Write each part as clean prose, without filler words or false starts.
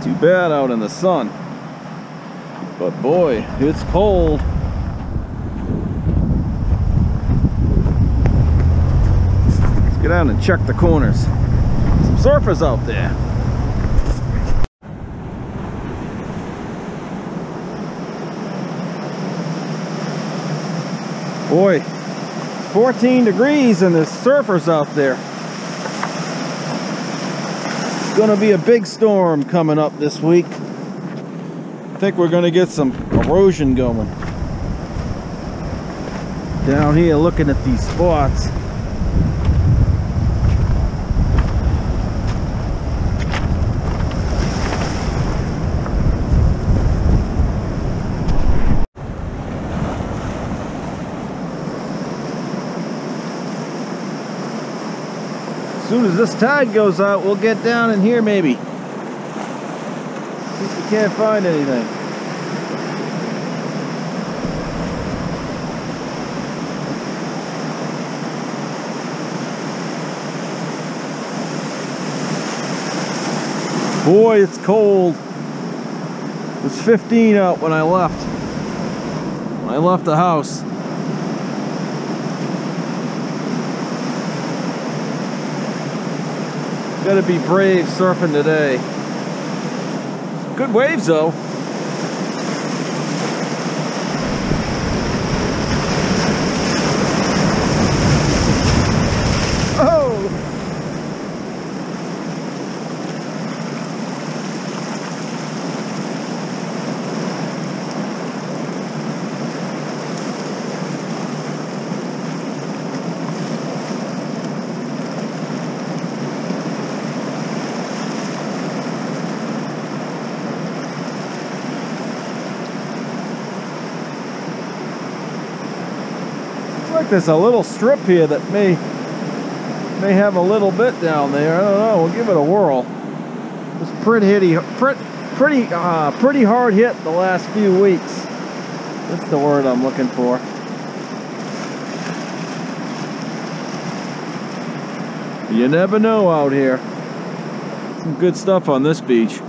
Too bad out in the sun. But boy, it's cold. Let's get out and check the corners. Some surfers out there. Boy, 14 degrees and there's surfers out there. It's gonna be a big storm coming up this week. I think we're gonna get some erosion going. Down here looking at these spots. As soon as this tide goes out, we'll get down in here maybe. See if we can't find anything. Boy, it's cold. It was 15 out when I left. When I left the house. Gotta be brave surfing today. Good waves though. Oh! There's a little strip here that may have a little bit down there. I don't know. We'll give it a whirl. It's pretty hard hit the last few weeks. That's the word I'm looking for. You never know out here. Some good stuff on this beach.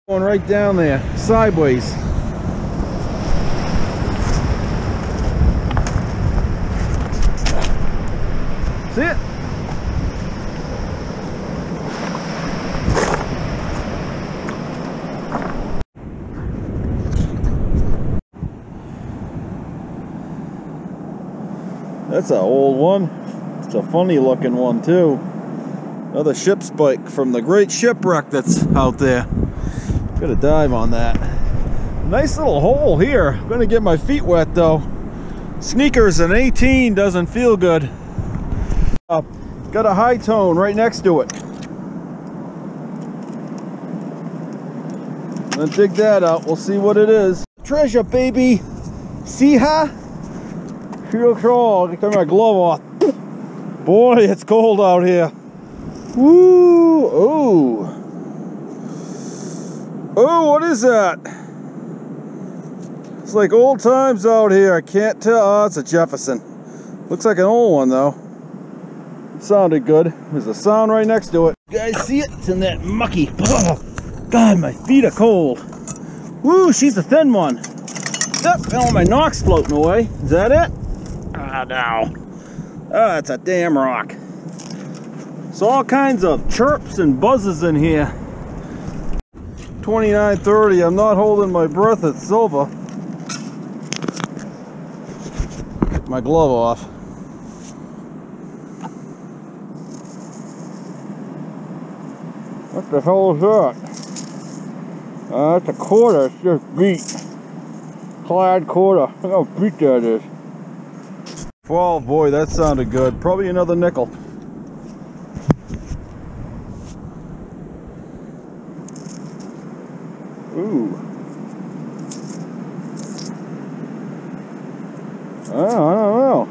Going right down there, sideways. See it? That's an old one. It's a funny looking one too. Another ship spike from the great shipwreck that's out there. Gotta dive on that. Nice little hole here. I'm gonna get my feet wet though. Sneakers and 18 doesn't feel good. Got a high tone right next to it. Let's dig that out. We'll see what it is. Treasure, baby. See her? Feel cold. Get my glove off. Boy, it's cold out here. Woo! Oh. Oh, what is that? It's like old times out here. I can't tell. Oh, it's a Jefferson. Looks like an old one though. Sounded good. There's a sound right next to it. You guys see it? It's in that mucky. Oh, God, my feet are cold. Woo, she's a thin one. Yep, all my knocks floating away. Is that it? Ah, no. Ah, it's a damn rock. So all kinds of chirps and buzzes in here. 29:30. I'm not holding my breath at silver. Get my glove off. What the hell is that? That's a quarter. It's just beat. Clad quarter. Look how beat that is. 12. Boy, that sounded good. Probably another nickel. Ooh. I don't know.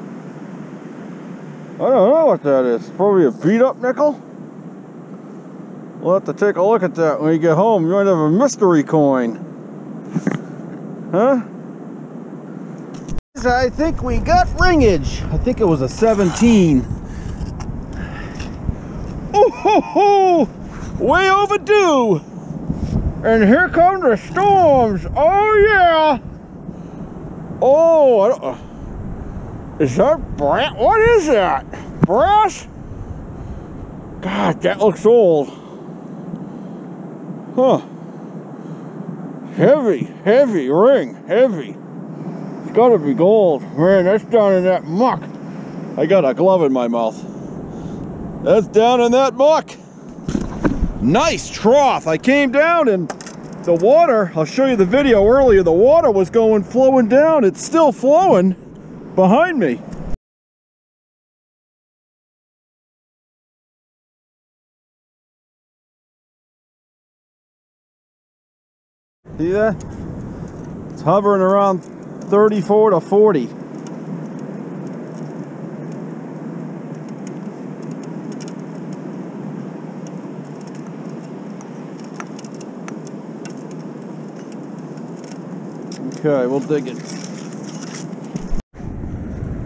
I don't know what that is. Probably a beat up nickel? We'll have to take a look at that when you get home. You might have a mystery coin. Huh? I think we got ringage. I think it was a 17. Ooh, ho ho! Way overdue! And here come the storms! Oh yeah! Oh, is that brass? What is that? Brass? God, that looks old. Huh. Heavy ring, heavy. It's gotta be gold. Man, that's down in that muck. I got a glove in my mouth. That's down in that muck. Nice trough. I came down and the water, I'll show you the video earlier, the water was flowing down. It's still flowing behind me. See that? It's hovering around 34 to 40. Okay, we'll dig it.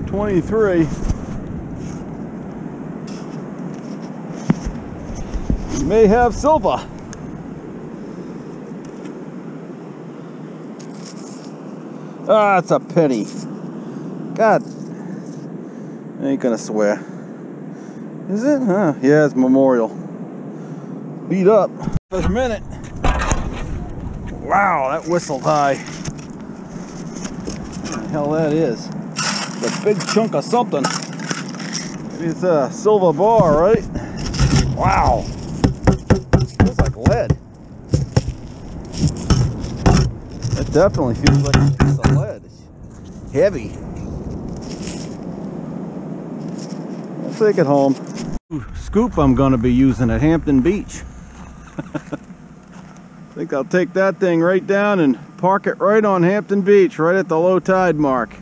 23. You may have silver. Ah, it's a penny. God, I ain't gonna swear. Is it? Huh? Yeah, it's Memorial. Beat up. For a minute. Wow, that whistled high. What the hell that is? It's a big chunk of something. Maybe it's a silver bar, right? Wow. Feels like lead. It definitely feels like a piece of lead. It's heavy. I'll take it home. Scoop I'm gonna be using at Hampton Beach. I think I'll take that thing right down and park it right on Hampton Beach, right at the low tide mark.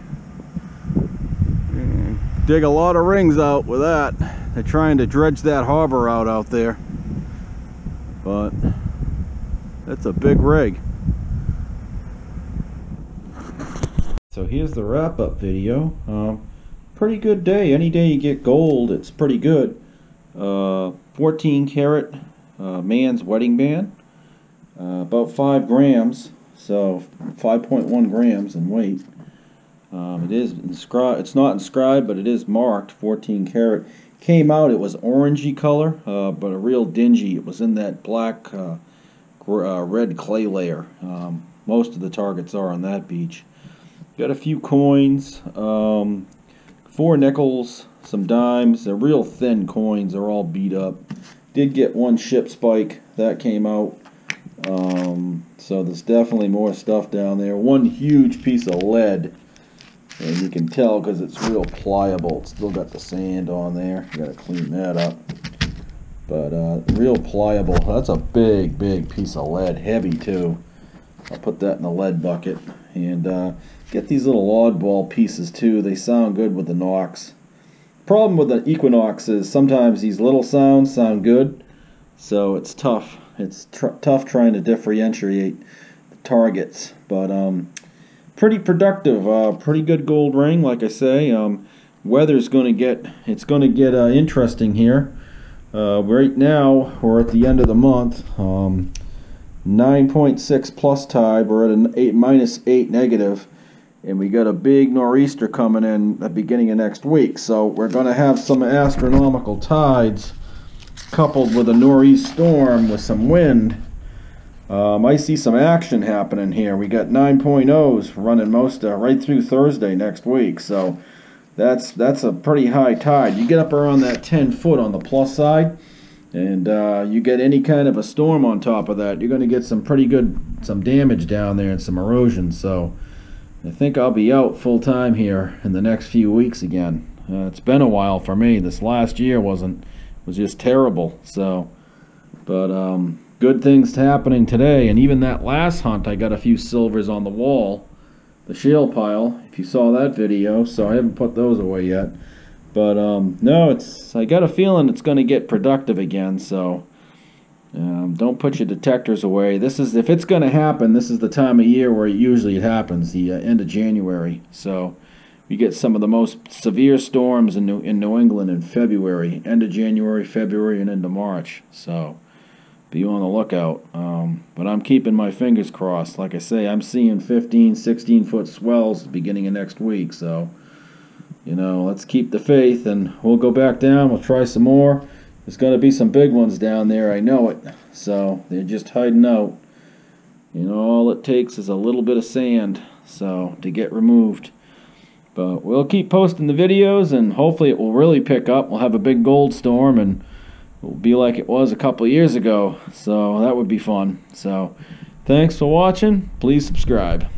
Dig a lot of rings out with that. They're trying to dredge that harbor out there. But that's a big rig. So here's the wrap-up video. Pretty good day. Any day you get gold, it's pretty good. 14 karat man's wedding band. About 5 grams, so 5.1 grams in weight. It is inscribed. It's not inscribed, but it is marked 14 karat. Came out, it was orangey color, but a real dingy. It was in that black, red clay layer. Most of the targets are on that beach. Got a few coins, 4 nickels, some dimes. They're real thin coins. They're all beat up. Did get 1 ship spike that came out. So there's definitely more stuff down there. 1 huge piece of lead, and you can tell because it's real pliable. It's still got the sand on there. You gotta clean that up. But real pliable. That's a big piece of lead, heavy too. I'll put that in the lead bucket. And get these little oddball pieces too. They sound good with the Nox. Problem with the Equinox is sometimes these little sounds sound good, so it's tough. It's tough trying to differentiate the targets, but pretty productive. Pretty good gold ring, like I say. Weather's going to get interesting here. Right now we're at the end of the month. 9.6 plus tide. We're at a -8 negative, and we got a big nor'easter coming in at the beginning of next week. So we're going to have some astronomical tides, coupled with a nor'east storm with some wind. I see some action happening here. We got 9.0s running most right through Thursday next week, so that's a pretty high tide. You get up around that 10 foot on the plus side, and you get any kind of a storm on top of that, you're going to get some damage down there and some erosion. So I think I'll be out full time here in the next few weeks again. It's been a while for me. This last year was just terrible. So, but good things happening today. And even that last hunt, I got a few silvers on the wall, the shale pile, if you saw that video. So I haven't put those away yet. But no, I got a feeling it's going to get productive again. So don't put your detectors away. If it's going to happen, this is the time of year where usually it happens, the end of January. So we get some of the most severe storms in New England in February, end of January, February, and into March. So be on the lookout. But I'm keeping my fingers crossed. Like I say, I'm seeing 15, 16-foot swells at the beginning of next week. So, you know, let's keep the faith, and we'll go back down. We'll try some more. There's going to be some big ones down there. I know it. So they're just hiding out. You know, all it takes is a little bit of sand to get removed. But we'll keep posting the videos, and hopefully it will really pick up. We'll have a big gold storm, and it will be like it was a couple of years ago. So that would be fun. So thanks for watching. Please subscribe.